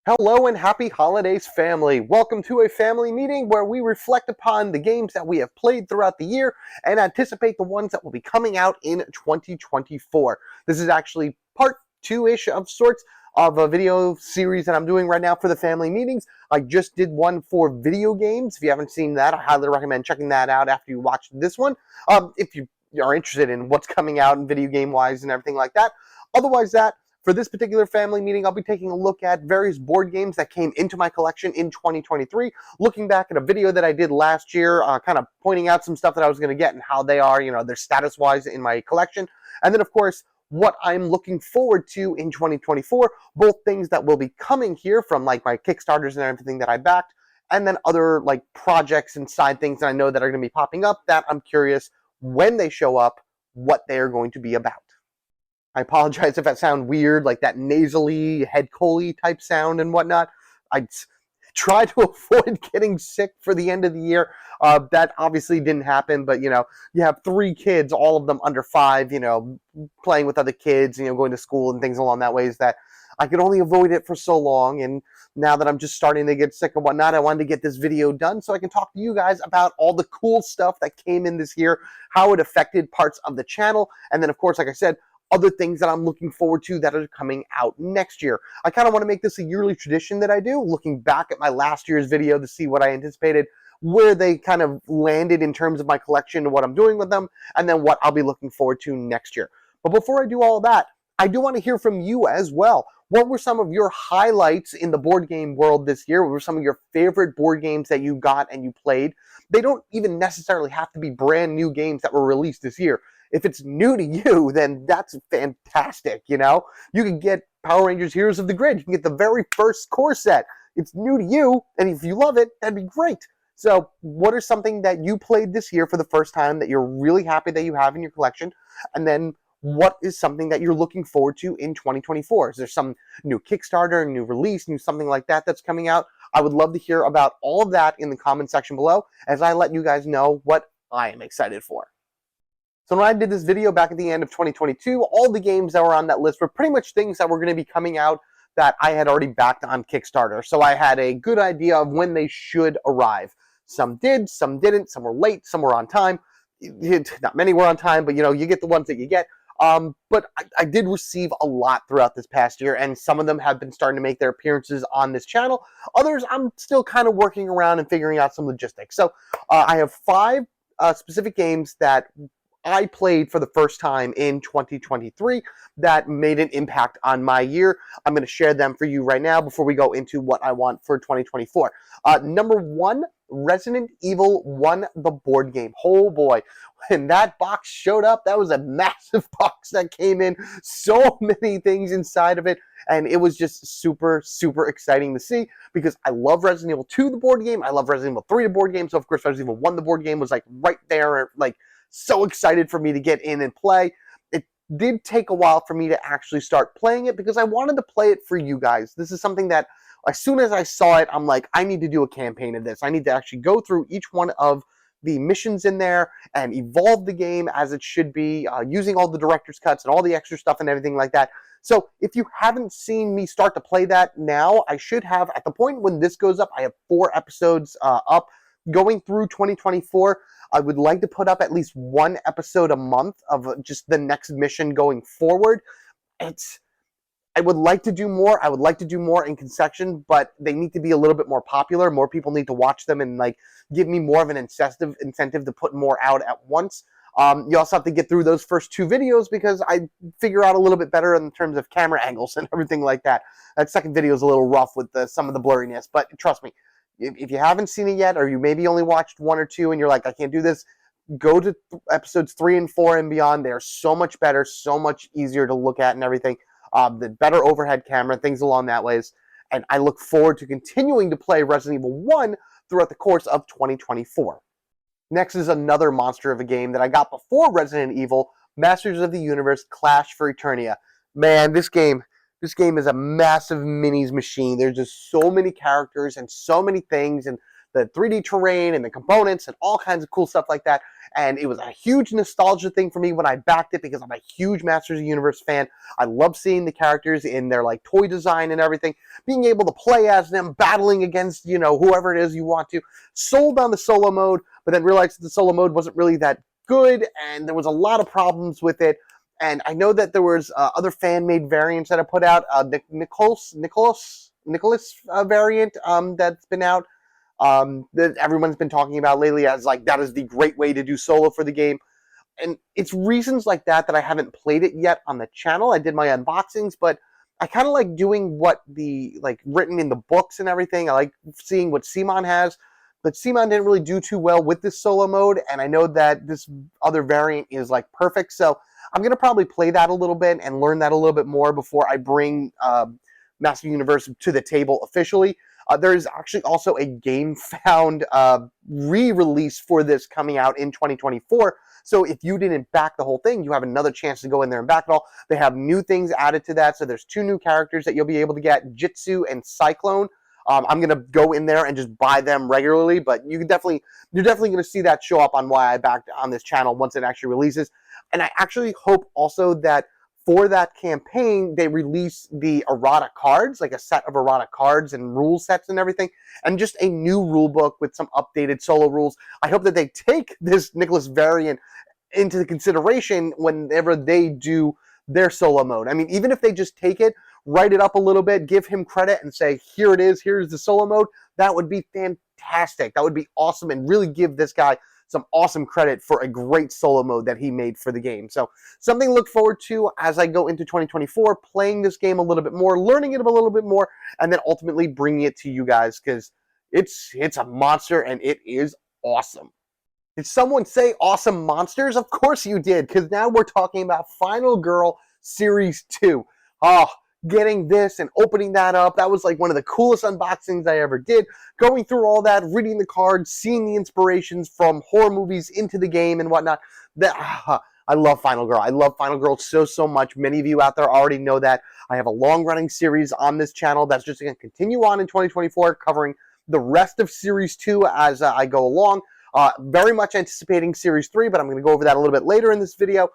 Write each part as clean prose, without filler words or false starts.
Hello and happy holidays, family. Welcome to a family meeting where we reflect upon the games that we have played throughout the year and anticipate the ones that will be coming out in 2024. This is actually part two-ish of sorts of a video series that I'm doing right now for the family meetings. I just did one for video games. If you haven't seen that, I highly recommend checking that out after you watch this one. If you are interested in what's coming out in video game-wise and everything like that. Otherwise, for this particular family meeting, I'll be taking a look at various board games that came into my collection in 2023, looking back at a video that I did last year, kind of pointing out some stuff that I was going to get and how they are, their status-wise in my collection. And then, of course, what I'm looking forward to in 2024, both things that will be coming here from like my Kickstarters and everything that I backed, and then other like projects and side things that I know that are going to be popping up that I'm curious when they show up, what they are going to be about. I apologize if that sounds weird, like that nasally, head coley type sound and whatnot. I try to avoid getting sick for the end of the year. That obviously didn't happen, but you have 3 kids, all of them under 5, playing with other kids, going to school and things along that ways that I could only avoid it for so long. And now that I'm just starting to get sick and whatnot, I wanted to get this video done so I can talk to you guys about all the cool stuff that came in this year, how it affected parts of the channel, and then, of course, like I said, other things that I'm looking forward to that are coming out next year. I kind of want to make this a yearly tradition that I do, looking back at my last year's video to see what I anticipated, where they kind of landed in terms of my collection and what I'm doing with them, and then what I'll be looking forward to next year. But before I do all of that, I do want to hear from you as well. What were some of your highlights in the board game world this year? What were some of your favorite board games that you got and you played? They don't even necessarily have to be brand new games that were released this year. If it's new to you, then that's fantastic, You can get Power Rangers Heroes of the Grid. You can get the very first core set. It's new to you, and if you love it, that'd be great. So what are something that you played this year for the first time that you're really happy that you have in your collection? And then what is something that you're looking forward to in 2024? Is there some new Kickstarter, new release, new something like that that's coming out? I would love to hear about all of that in the comment section below as I let you guys know what I am excited for. So when I did this video back at the end of 2022, all the games that were on that list were pretty much things that were going to be coming out that I had already backed on Kickstarter. So I had a good idea of when they should arrive. Some did, some didn't, some were late, some were on time. Not many were on time, but you get the ones that you get. But I did receive a lot throughout this past year, and some of them have been starting to make their appearances on this channel. Others, I'm still kind of working around and figuring out some logistics. So I have 5 specific games that I played for the first time in 2023 that made an impact on my year. I'm going to share them for you right now before we go into what I want for 2024. Number 1, Resident Evil 1, the board game. Oh boy, when that box showed up, that was a massive box that came in. So many things inside of it, and it was just super, super exciting to see because I love Resident Evil 2, the board game. I love Resident Evil 3, the board game. So, of course, Resident Evil 1, the board game was like right there, like so excited for me to get in and play. It did take a while for me to actually start playing it because I wanted to play it for you guys. This is something that as soon as I saw it, I'm like, I need to do a campaign of this. I need to actually go through each one of the missions in there and evolve the game as it should be, using all the director's cuts and all the extra stuff and everything like that. So if you haven't seen me start to play that now, I should have, at the point when this goes up, I have 4 episodes up. Going through 2024, I would like to put up at least 1 episode a month of just the next mission going forward. I would like to do more. I would like to do more in consecution, but they need to be a little bit more popular. More people need to watch them and like give me more of an incentive to put more out at once. You also have to get through those first 2 videos because I figure out a little bit better in terms of camera angles and everything like that. That second video is a little rough with some of the blurriness, but trust me, if you haven't seen it yet, or you maybe only watched 1 or 2 and you're like, I can't do this, go to episodes 3 and 4 and beyond. They're so much better, so much easier to look at and everything. The better overhead camera, things along that ways. And I look forward to continuing to play Resident Evil 1 throughout the course of 2024. Next is another monster of a game that I got before Resident Evil, Masters of the Universe Clash for Eternia. Man, this game is a massive minis machine. There's just so many characters and so many things, and the 3D terrain and the components and all kinds of cool stuff like that. And it was a huge nostalgia thing for me when I backed it because I'm a huge Masters of the Universe fan. I love seeing the characters in their like toy design and everything, being able to play as them, battling against, you know, whoever it is you want to. Sold on the solo mode, but then realized that the solo mode wasn't really that good, and there was a lot of problems with it. And I know that there was other fan-made variants that I put out, Nicholas variant that's been out, that everyone's been talking about lately as like that is the great way to do solo for the game. And it's reasons like that that I haven't played it yet on the channel. I did my unboxings, but I kind of like doing what the like written in the books and everything. I like seeing what Simon has, but Simon didn't really do too well with this solo mode, and I know that this other variant is like perfect, so I'm going to probably play that a little bit and learn that a little bit more before I bring Master Universe to the table officially. There is actually also a GameFound re-release for this coming out in 2024. So if you didn't back the whole thing, you have another chance to go in there and back it all. They have new things added to that. So there's 2 new characters that you'll be able to get, Jitsu and Cyclone. I'm going to go in there and just buy them regularly, but you're definitely going to see that show up on why I backed on this channel once it actually releases. And I actually hope also that for that campaign, they release the errata cards, like a set of errata cards and rule sets and everything, and just a new rule book with some updated solo rules. I hope that they take this Nicholas variant into the consideration whenever they do their solo mode. I mean, even if they just take it, write it up a little bit, give him credit and say, here it is, here's the solo mode, that would be fantastic. That would be awesome and really give this guy some awesome credit for a great solo mode that he made for the game. So something to look forward to as I go into 2024, playing this game a little bit more, learning it a little bit more, and then ultimately bringing it to you guys because it's a monster and it is awesome. Did someone say awesome monsters? Of course you did, because now we're talking about Final Girl Series 2. Oh, getting this and opening that up, that was like one of the coolest unboxings I ever did. Going through all that, reading the cards, seeing the inspirations from horror movies into the game and whatnot. I love Final Girl. I love Final Girl so much. Many of you out there already know that. I have a long-running series on this channel that's just going to continue on in 2024, covering the rest of Series 2 as I go along. Very much anticipating Series 3, but I'm going to go over that a little bit later in this video.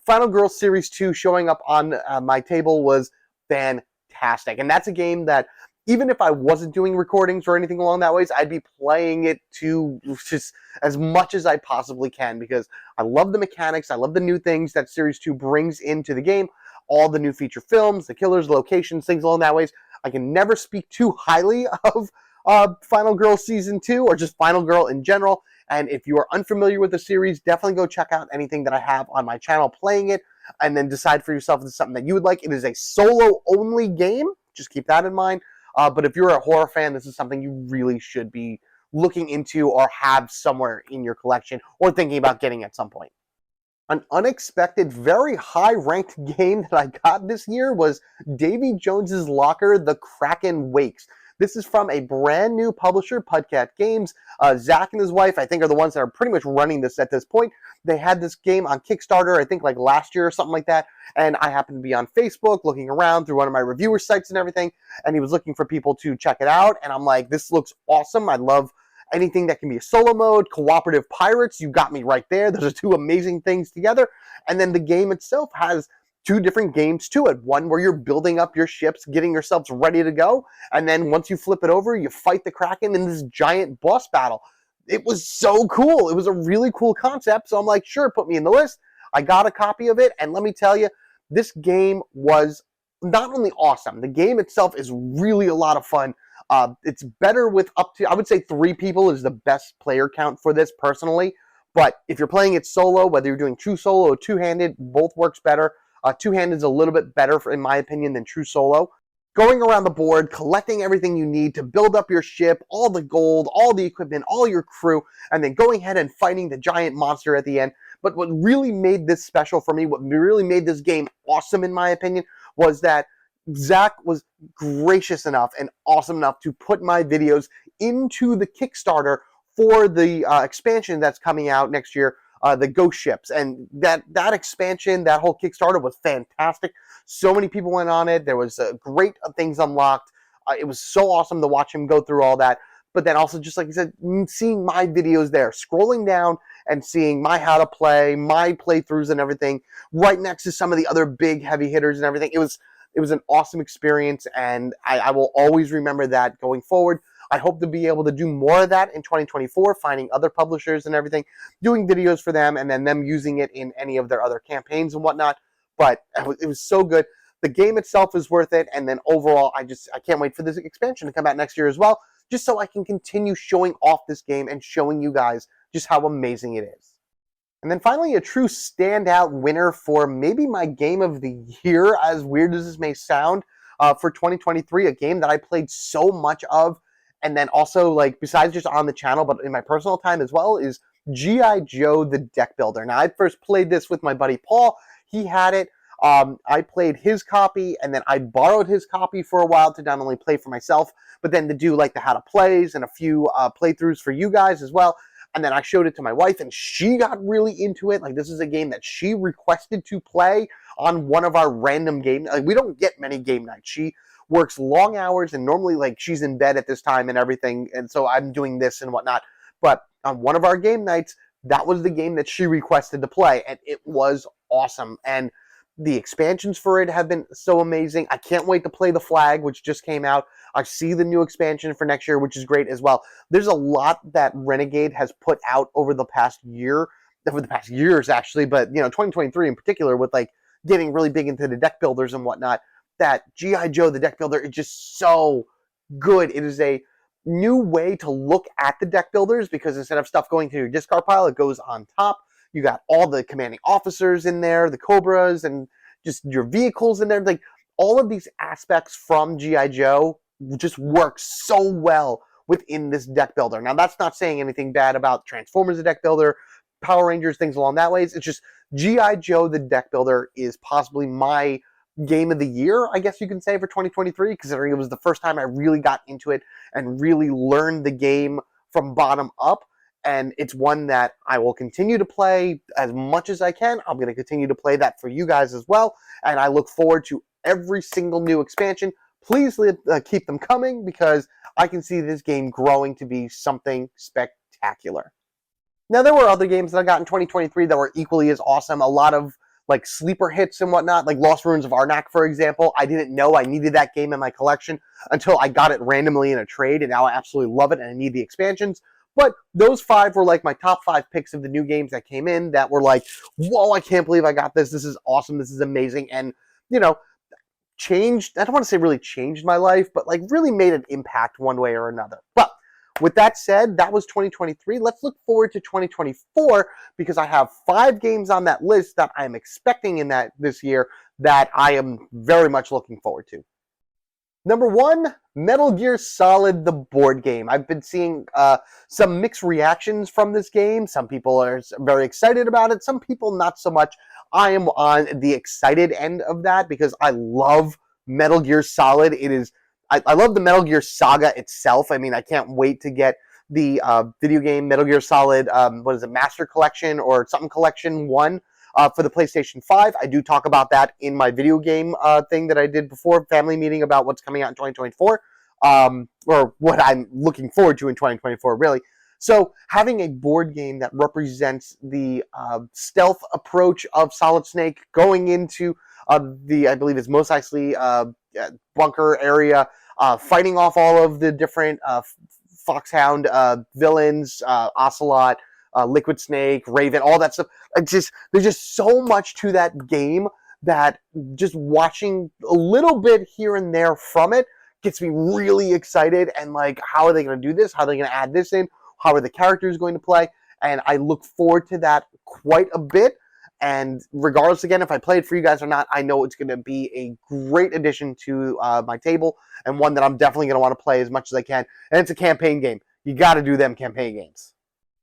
Final Girl Series 2 showing up on my table was fantastic. And that's a game that even if I wasn't doing recordings or anything along that ways, I'd be playing it to just as much as I possibly can because I love the mechanics. I love the new things that Series 2 brings into the game. All the new feature films, the killers, locations, things along that ways. I can never speak too highly of Final Girl Season 2 or just Final Girl in general. And if you are unfamiliar with the series, definitely go check out anything that I have on my channel playing it and then decide for yourself if it's something that you would like. It is a solo-only game. Just keep that in mind. But if you're a horror fan, this is something you really should be looking into or have somewhere in your collection or thinking about getting at some point. An unexpected, very high-ranked game that I got this year was Davy Jones's Locker, The Kraken Wakes. This is from a brand new publisher, Pudcat Games. Zach and his wife, I think, are the ones that are pretty much running this at this point. They had this game on Kickstarter, I think, like last year or something like that. And I happened to be on Facebook looking around through one of my reviewer sites and everything. And he was looking for people to check it out. And I'm like, this looks awesome. I love anything that can be a solo mode, cooperative pirates. You got me right there. Those are 2 amazing things together. And then the game itself has 2 different games to it. One where you're building up your ships, getting yourselves ready to go. And then once you flip it over, you fight the Kraken in this giant boss battle. It was so cool. It was a really cool concept. So I'm like, sure, put me in the list. I got a copy of it. And let me tell you, this game was not only awesome, the game itself is really a lot of fun. It's better with up to, I would say 3 people is the best player count for this personally. But if you're playing it solo, whether you're doing true solo or two-handed, both works better. Two-handed is a little bit better, in my opinion, than true solo. Going around the board, collecting everything you need to build up your ship, all the gold, all the equipment, all your crew, and then going ahead and fighting the giant monster at the end. But what really made this special for me, what really made this game awesome, in my opinion, was that Zach was gracious enough and awesome enough to put my videos into the Kickstarter for the expansion that's coming out next year, the Ghost Ships. And that expansion, that whole Kickstarter was fantastic. So many people went on it. There was great things unlocked. It was so awesome to watch him go through all that. but then also, just like I said, seeing my videos there, scrolling down and seeing my how to play, my playthroughs and everything, right next to some of the other big heavy hitters and everything. It was an awesome experience, and I will always remember that going forward. I hope to be able to do more of that in 2024, finding other publishers and everything, doing videos for them, and then them using it in any of their other campaigns and whatnot. But it was so good. The game itself is worth it, and then overall, I can't wait for this expansion to come out next year as well, just so I can continue showing off this game and showing you guys just how amazing it is. And then finally, a true standout winner for maybe my game of the year, as weird as this may sound, for 2023, a game that I played so much of, and then also, like, besides just on the channel, but in my personal time as well, is G.I. Joe the Deck Builder. Now, I first played this with my buddy Paul. He had it. I played his copy, and then I borrowed his copy for a while to not only play for myself, but then to do like the how to plays and a few playthroughs for you guys as well. And then I showed it to my wife, and she got really into it. Like, this is a game that she requested to play on one of our random game. Like, we don't get many game nights. She works long hours, and normally, like, she's in bed at this time and everything, and so I'm doing this and whatnot. But on one of our game nights, that was the game that she requested to play, and it was awesome. And the expansions for it have been so amazing. I can't wait to play The Flag, which just came out. I see the new expansion for next year, which is great as well. There's a lot that Renegade has put out over the past year, over the past years actually, but 2023 in particular, with like getting really big into the deck builders and whatnot. That G.I. Joe the Deck Builder is just so good. It is a new way to look at the deck builders, because instead of stuff going to your discard pile, it goes on top. You got all the commanding officers in there, the Cobras, and just your vehicles in there. Like, all of these aspects from G.I. Joe just work so well within this deck builder. Now, that's not saying anything bad about Transformers the deck builder, Power Rangers, things along that ways. It's just G.I. Joe the Deck Builder is possibly my game of the year, I guess you can say, for 2023, considering it was the first time I really got into it and really learned the game from bottom up. And it's one that I will continue to play as much as I can. I'm going to continue to play that for you guys as well. And I look forward to every single new expansion. Please keep them coming, because I can see this game growing to be something spectacular. Now, there were other games that I got in 2023 that were equally as awesome. A lot of like sleeper hits and whatnot, like Lost Ruins of Arnak, for example. I didn't know I needed that game in my collection until I got it randomly in a trade, and now I absolutely love it and I need the expansions. But those 5 were like my top 5 picks of the new games that came in that were like, whoa, I can't believe I got this. This is awesome. This is amazing. And, changed, I don't want to say really changed my life, but like really made an impact one way or another. But with that said, that was 2023. Let's look forward to 2024, because I have 5 games on that list that I am expecting in this year that I am very much looking forward to. Number 1, Metal Gear Solid, the board game. I've been seeing some mixed reactions from this game. Some people are very excited about it. Some people not so much. I am on the excited end of that, because I love Metal Gear Solid. I love the Metal Gear saga itself. I mean, I can't wait to get the video game Metal Gear Solid, Master Collection or something Collection 1 for the PlayStation 5. I do talk about that in my video game thing that I did before, family meeting, about what's coming out in 2024, or what I'm looking forward to in 2024, really. So having a board game that represents the stealth approach of Solid Snake going into I believe it's Mos Eisley bunker area, fighting off all of the different Foxhound villains, Ocelot, Liquid Snake, Raven, all that stuff. There's just so much to that game that just watching a little bit here and there from it gets me really excited. And like, how are they going to do this? How are they going to add this in? How are the characters going to play? And I look forward to that quite a bit. And regardless, again, if I play it for you guys or not, I know it's going to be a great addition to my table, and one that I'm definitely going to want to play as much as I can. And it's a campaign game. You got to do them campaign games.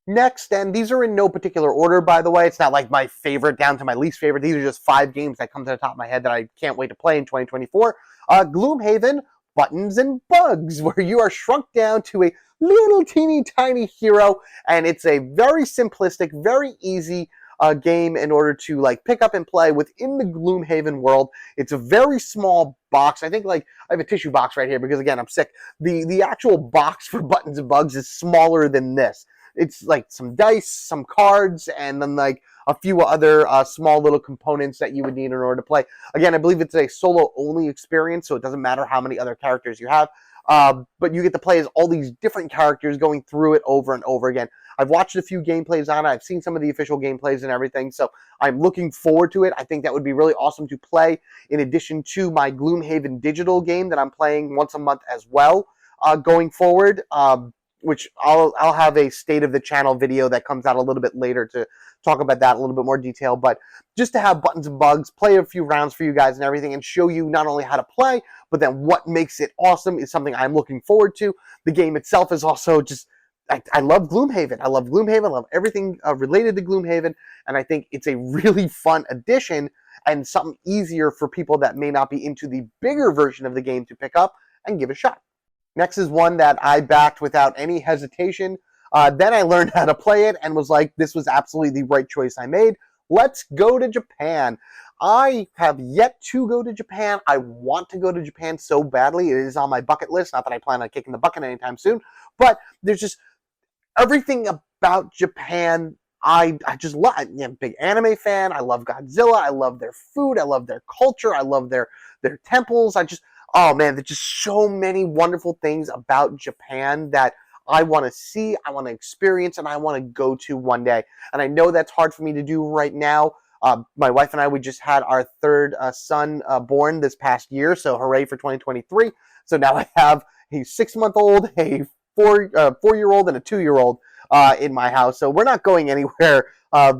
Next, and these are in no particular order, by the way. It's not like my favorite down to my least favorite. These are just 5 games that come to the top of my head that I can't wait to play in 2024. Gloomhaven, Buttons and Bugs, where you are shrunk down to a little teeny tiny hero, and it's a very simplistic, very easy game in order to like pick up and play within the Gloomhaven world. It's a very small box. I think like I have a tissue box right here because again I'm sick. The actual box for Buttons and Bugs is smaller than this. It's like some dice, some cards, and then like a few other small little components that you would need in order to play. Again, I believe it's a solo-only experience, so it doesn't matter how many other characters you have. But you get to play as all these different characters going through it over and over again. I've watched a few gameplays on it. I've seen some of the official gameplays and everything, so I'm looking forward to it. I think that would be really awesome to play in addition to my Gloomhaven digital game that I'm playing once a month as well going forward. Which I'll have a state of the channel video that comes out a little bit later to talk about that in a little bit more detail. But just to have Buttons and Bugs, play a few rounds for you guys and everything, and show you not only how to play, but then what makes it awesome is something I'm looking forward to. The game itself is also just, I love Gloomhaven. I love Gloomhaven. I love everything related to Gloomhaven, and I think it's a really fun addition and something easier for people that may not be into the bigger version of the game to pick up and give it a shot. Next is one that I backed without any hesitation. Then I learned how to play it and was like, this was absolutely the right choice I made. Let's go to Japan. I have yet to go to Japan. I want to go to Japan so badly. It is on my bucket list. Not that I plan on kicking the bucket anytime soon, but there's just everything about Japan I just love. I'm a big anime fan. I love Godzilla. I love their food. I love their culture. I love their temples. Oh man, there's just so many wonderful things about Japan that I want to see, I want to experience, and I want to go to one day. And I know that's hard for me to do right now. My wife and I, we just had our third son born this past year, so hooray for 2023. So now I have a 6-month-old, a 4-year-old, and a 2-year-old in my house. So we're not going anywhere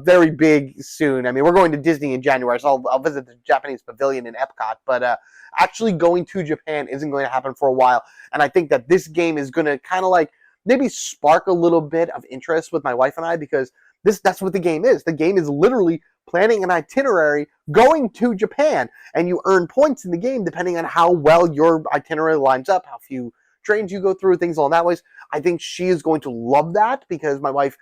very big soon. I mean, we're going to Disney in January, so I'll visit the Japanese pavilion in Epcot, but actually going to Japan isn't going to happen for a while. And I think that this game is going to kind of like maybe spark a little bit of interest with my wife and I, because that's what the game is. The game is literally planning an itinerary going to Japan, and you earn points in the game depending on how well your itinerary lines up, how few trains you go through, things along that ways. I think she is going to love that because my wife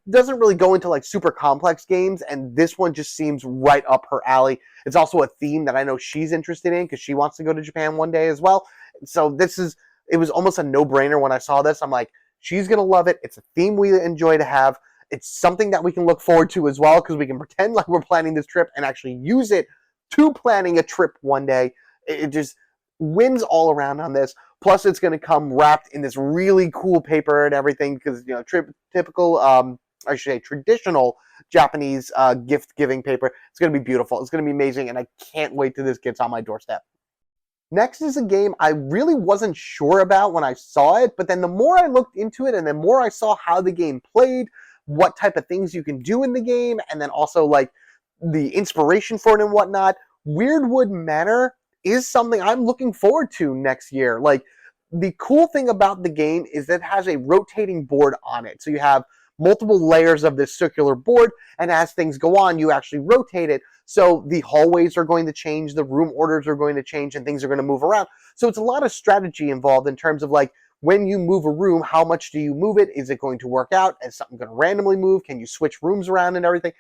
doesn't really go into like super complex games, and this one just seems right up her alley. It's also a theme that I know she's interested in because she wants to go to Japan one day as well. So it was almost a no-brainer when I saw this. I'm like, she's going to love it. It's a theme we enjoy to have. It's something that we can look forward to as well because we can pretend like we're planning this trip and actually use it to planning a trip one day. It just wins all around on this. Plus, it's going to come wrapped in this really cool paper and everything because, you know, typical, I should say, traditional Japanese gift-giving paper. It's going to be beautiful. It's going to be amazing, and I can't wait till this gets on my doorstep. Next is a game I really wasn't sure about when I saw it, but then the more I looked into it and the more I saw how the game played, what type of things you can do in the game, and then also like the inspiration for it and whatnot, Weirdwood Manor is something I'm looking forward to next year. Like, the cool thing about the game is that it has a rotating board on it. So you have multiple layers of this circular board, and as things go on, you actually rotate it. So the hallways are going to change, the room orders are going to change, and things are going to move around. So it's a lot of strategy involved in terms of like, when you move a room, how much do you move it? Is it going to work out? Is something going to randomly move? Can you switch rooms around and everything?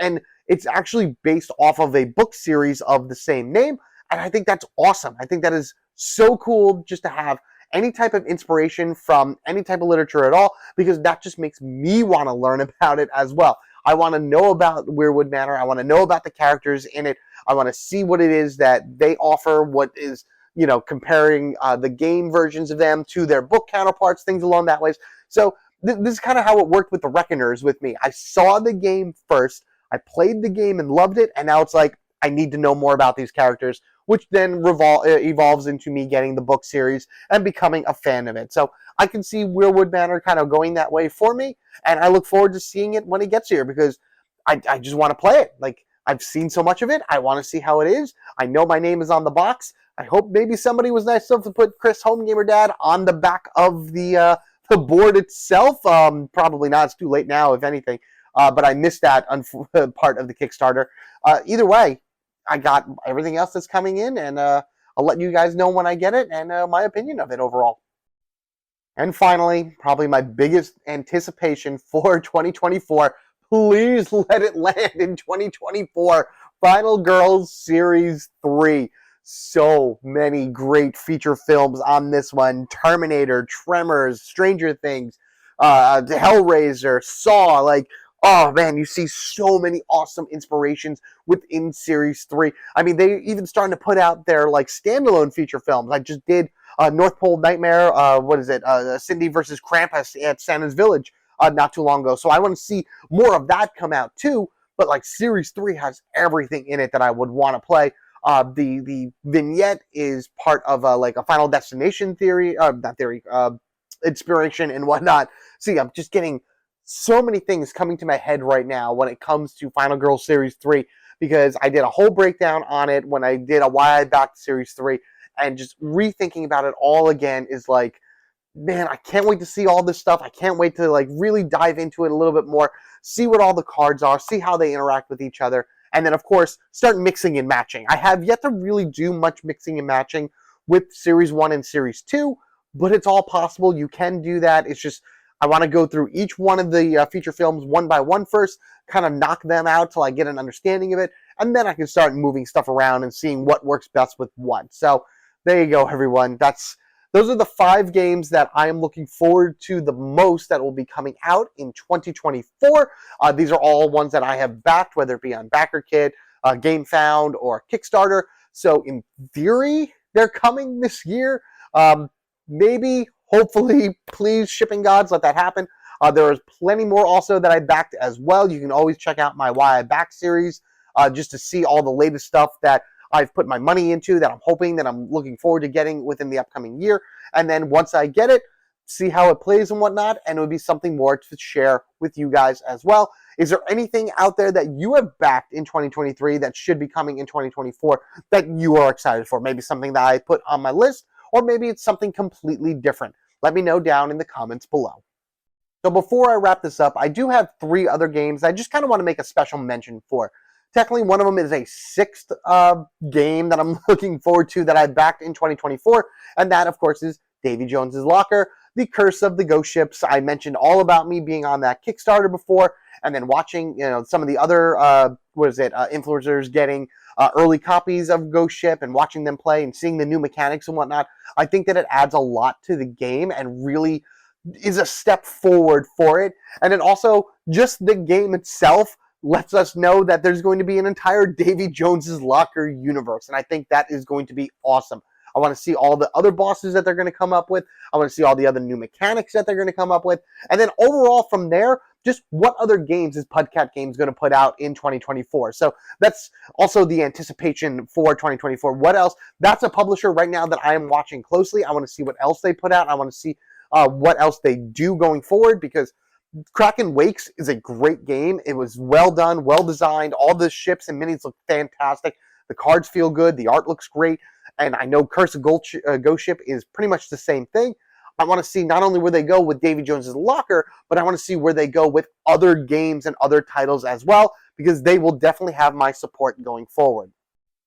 And it's actually based off of a book series of the same name. And I think that's awesome. I think that is so cool just to have any type of inspiration from any type of literature at all, because that just makes me want to learn about it as well. I want to know about Weirdwood Manor. I want to know about the characters in it. I want to see what it is that they offer, what is, you know, comparing the game versions of them to their book counterparts, things along that ways. So this is kind of how it worked with the Reckoners with me. I saw the game first, I played the game and loved it, and now it's like, I need to know more about these characters, which then evolves into me getting the book series and becoming a fan of it. So I can see Weirdwood Manor kind of going that way for me, and I look forward to seeing it when it gets here because I just want to play it. Like, I've seen so much of it. I want to see how it is. I know my name is on the box. I hope maybe somebody was nice enough to put Chris Home Gamer Dad on the back of the board itself. Probably not. It's too late now, if anything. But I missed that part of the Kickstarter. Either way, I got everything else that's coming in, and I'll let you guys know when I get it and my opinion of it overall. And finally, probably my biggest anticipation for 2024, please let it land in 2024. Final Girls Series 3. So many great feature films on this one. Terminator, Tremors, Stranger Things, Hellraiser, Saw. Like, oh man, you see so many awesome inspirations within Series 3. I mean, they even starting to put out their like standalone feature films. I just did North Pole Nightmare, Cindy versus Krampus at Santa's Village not too long ago. So I want to see more of that come out too. But like Series 3 has everything in it that I would want to play. The vignette is part of like a Final Destination inspiration and whatnot. See, I'm just getting so many things coming to my head right now when it comes to Final Girl Series 3 because I did a whole breakdown on it when I did a Why I Backed Series 3, and just rethinking about it all again is like, man, I can't wait to see all this stuff. I can't wait to like really dive into it a little bit more, see what all the cards are, see how they interact with each other, and then of course start mixing and matching. I have yet to really do much mixing and matching with Series 1 and Series 2, but it's all possible. You can do that. It's just I want to go through each one of the feature films one by one first, kind of knock them out till I get an understanding of it, and then I can start moving stuff around and seeing what works best with what. So there you go, everyone. Those are the 5 games that I am looking forward to the most that will be coming out in 2024. These are all ones that I have backed, whether it be on BackerKit, GameFound, or Kickstarter. So in theory, they're coming this year. Maybe, hopefully, please, shipping gods, let that happen. There is plenty more also that I backed as well. You can always check out my Why I Backed series just to see all the latest stuff that I've put my money into that I'm hoping that I'm looking forward to getting within the upcoming year. And then once I get it, see how it plays and whatnot, and it would be something more to share with you guys as well. Is there anything out there that you have backed in 2023 that should be coming in 2024 that you are excited for? Maybe something that I put on my list, or maybe it's something completely different. Let me know down in the comments below. So before I wrap this up, I do have 3 other games I just kind of want to make a special mention for. Technically, one of them is a 6th game that I'm looking forward to that I backed in 2024, and that, of course, is Davy Jones's Locker, The Curse of the Ghost Ships. I mentioned all about me being on that Kickstarter before, and then watching, some of the other, influencers getting early copies of Ghost Ship and watching them play and seeing the new mechanics and whatnot. I think that it adds a lot to the game and really is a step forward for it. And then also, just the game itself lets us know that there's going to be an entire Davy Jones's Locker universe, and I think that is going to be awesome. I want to see all the other bosses that they're going to come up with. I want to see all the other new mechanics that they're going to come up with. And then overall from there, just what other games is Pudcat Games going to put out in 2024? So that's also the anticipation for 2024. What else? That's a publisher right now that I am watching closely. I want to see what else they put out. I want to see what else they do going forward, because Kraken Wakes is a great game. It was well done, well designed. All the ships and minis look fantastic. The cards feel good. The art looks great. And I know Curse of Ghost Ship is pretty much the same thing. I want to see not only where they go with Davy Jones's Locker, but I want to see where they go with other games and other titles as well, because they will definitely have my support going forward.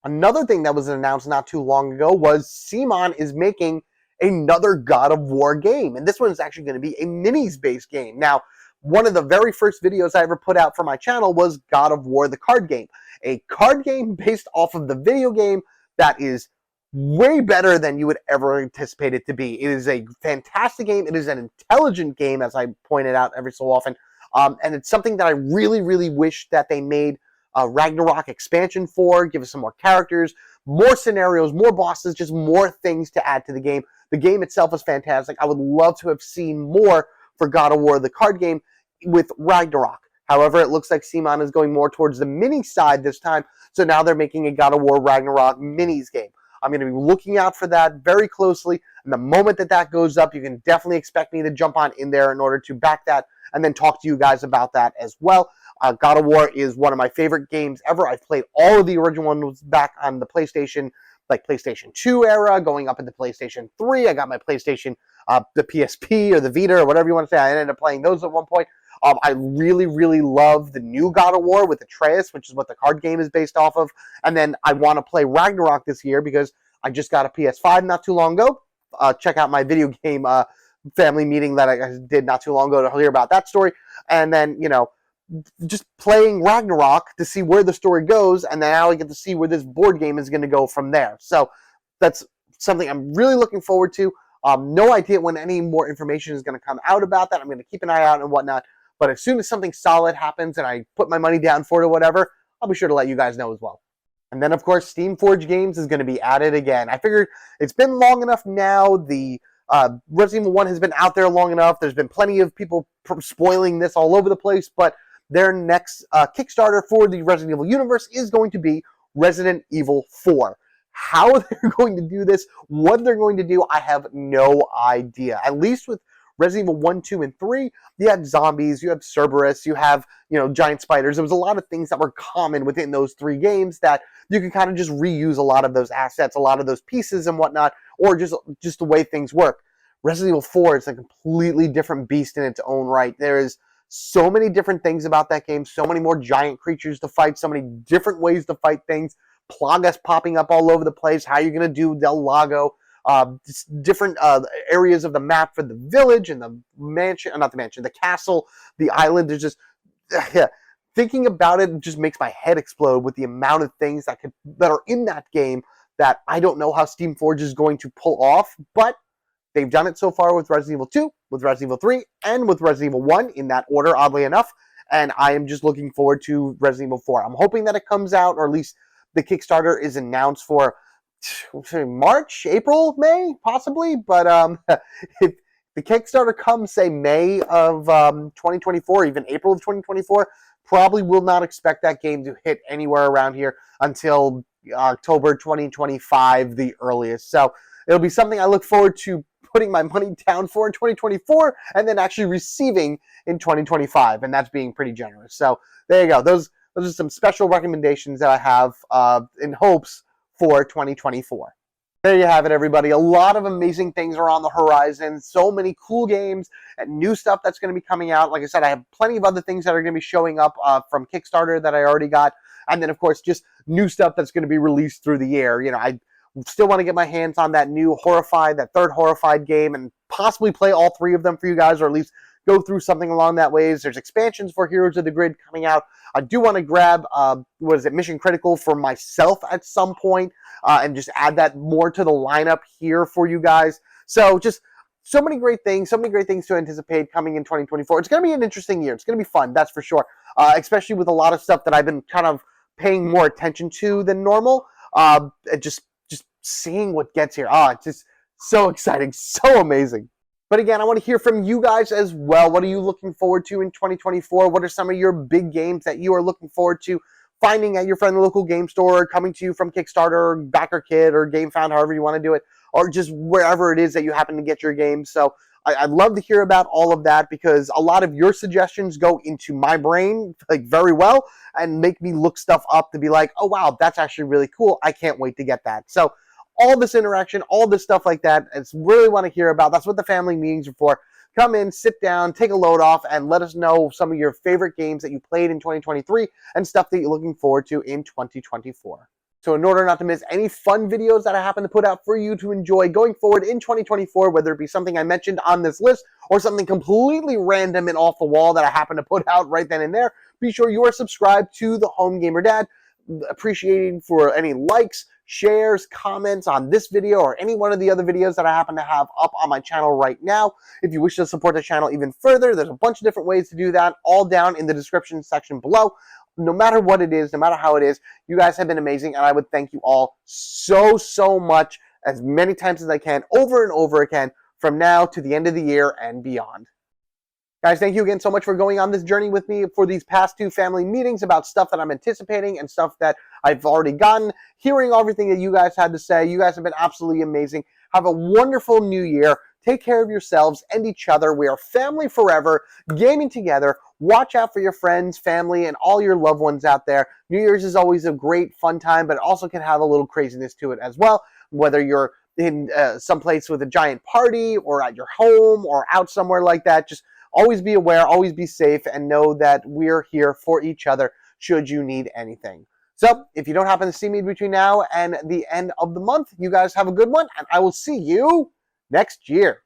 Another thing that was announced not too long ago was CMON is making another God of War game. And this one is actually going to be a minis-based game. Now, one of the very first videos I ever put out for my channel was God of War, the card game. A card game based off of the video game that is way better than you would ever anticipate it to be. It is a fantastic game. It is an intelligent game, as I pointed out every so often. And it's something that I really, really wish that they made a Ragnarok expansion for, give us some more characters, more scenarios, more bosses, just more things to add to the game. The game itself is fantastic. I would love to have seen more for God of War, the card game, with Ragnarok. However, it looks like CMON is going more towards the mini side this time, so now they're making a God of War Ragnarok minis game. I'm going to be looking out for that very closely, and the moment that that goes up, you can definitely expect me to jump on in there in order to back that and then talk to you guys about that as well. God of War is one of my favorite games ever. I've played all of the original ones back on the PlayStation, like PlayStation 2 era, going up into PlayStation 3. I got my PlayStation, the PSP or the Vita or whatever you want to say. I ended up playing those at one point. I really, really love the new God of War with Atreus, which is what the card game is based off of. And then I want to play Ragnarok this year because I just got a PS5 not too long ago. Check out my video game family meeting that I did not too long ago to hear about that story. And then, just playing Ragnarok to see where the story goes, and now I get to see where this board game is going to go from there. So that's something I'm really looking forward to. No idea when any more information is going to come out about that. I'm going to keep an eye out and whatnot. But as soon as something solid happens and I put my money down for it or whatever, I'll be sure to let you guys know as well. And then, of course, Steam Forge Games is going to be added again. I figured it's been long enough now. The Resident Evil 1 has been out there long enough. There's been plenty of people spoiling this all over the place. But their next Kickstarter for the Resident Evil universe is going to be Resident Evil 4. How they're going to do this, what they're going to do, I have no idea. At least with Resident Evil 1, 2, and 3, you have zombies, you have Cerberus, you have, giant spiders. There was a lot of things that were common within those 3 games that you can kind of just reuse a lot of those assets, a lot of those pieces and whatnot, or just the way things work. Resident Evil 4 is a completely different beast in its own right. There is so many different things about that game, so many more giant creatures to fight, so many different ways to fight things, Plagas popping up all over the place, how you're going to do Del Lago, different areas of the map for the village and the mansion, not the mansion, the castle, the island. There's just, thinking about it just makes my head explode with the amount of things that are in that game that I don't know how Steam Forge is going to pull off, but they've done it so far with Resident Evil 2, with Resident Evil 3, and with Resident Evil 1 in that order, oddly enough, and I am just looking forward to Resident Evil 4. I'm hoping that it comes out, or at least the Kickstarter is announced for March, April, May, possibly. But if the Kickstarter comes, say, May of 2024, even April of 2024, probably will not expect that game to hit anywhere around here until October 2025, the earliest. So it'll be something I look forward to putting my money down for in 2024 and then actually receiving in 2025. And that's being pretty generous. So there you go. Those are some special recommendations that I have in hopes for 2024. There you have it, everybody. A lot of amazing things are on the horizon. So many cool games and new stuff that's going to be coming out. Like I said, I have plenty of other things that are going to be showing up from Kickstarter that I already got. And then, of course, just new stuff that's going to be released through the year. I still want to get my hands on that new that third Horrified game, and possibly play all 3 of them for you guys, or at least go through something along that ways. There's expansions for Heroes of the Grid coming out. I do want to grab, Mission Critical for myself at some point, and just add that more to the lineup here for you guys. So just so many great things to anticipate coming in 2024. It's going to be an interesting year. It's going to be fun, that's for sure, especially with a lot of stuff that I've been kind of paying more attention to than normal. Just seeing what gets here. It's just so exciting, so amazing. But again, I want to hear from you guys as well. What are you looking forward to in 2024? What are some of your big games that you are looking forward to finding at your friendly local game store, coming to you from Kickstarter, BackerKit, or GameFound, however you want to do it, or just wherever it is that you happen to get your games? So I'd love to hear about all of that, because a lot of your suggestions go into my brain very well and make me look stuff up to be like, oh, wow, that's actually really cool. I can't wait to get that. So all this interaction, all this stuff like that, it's really want to hear about. That's what the family meetings are for. Come in, sit down, take a load off, and let us know some of your favorite games that you played in 2023 and stuff that you're looking forward to in 2024. So in order not to miss any fun videos that I happen to put out for you to enjoy going forward in 2024, whether it be something I mentioned on this list or something completely random and off the wall that I happen to put out right then and there, be sure you are subscribed to the Home Gamer Dad. Appreciating for any likes, shares, comments on this video or any one of the other videos that I happen to have up on my channel right now. If you wish to support the channel even further, there's a bunch of different ways to do that, all down in the description section below. No matter what it is, no matter how it is, you guys have been amazing, and I would thank you all so much, as many times as I can, over and over again, from now to the end of the year and beyond. Guys, thank you again so much for going on this journey with me for these past 2 family meetings about stuff that I'm anticipating and stuff that I've already gotten, hearing everything that you guys had to say. You guys have been absolutely amazing. Have a wonderful new year. Take care of yourselves and each other. We are family forever, gaming together. Watch out for your friends, family, and all your loved ones out there. New Year's is always a great, fun time, but it also can have a little craziness to it as well, whether you're in someplace with a giant party or at your home or out somewhere like that. Just always be aware, always be safe, and know that we're here for each other should you need anything. So, if you don't happen to see me between now and the end of the month, you guys have a good one, and I will see you next year.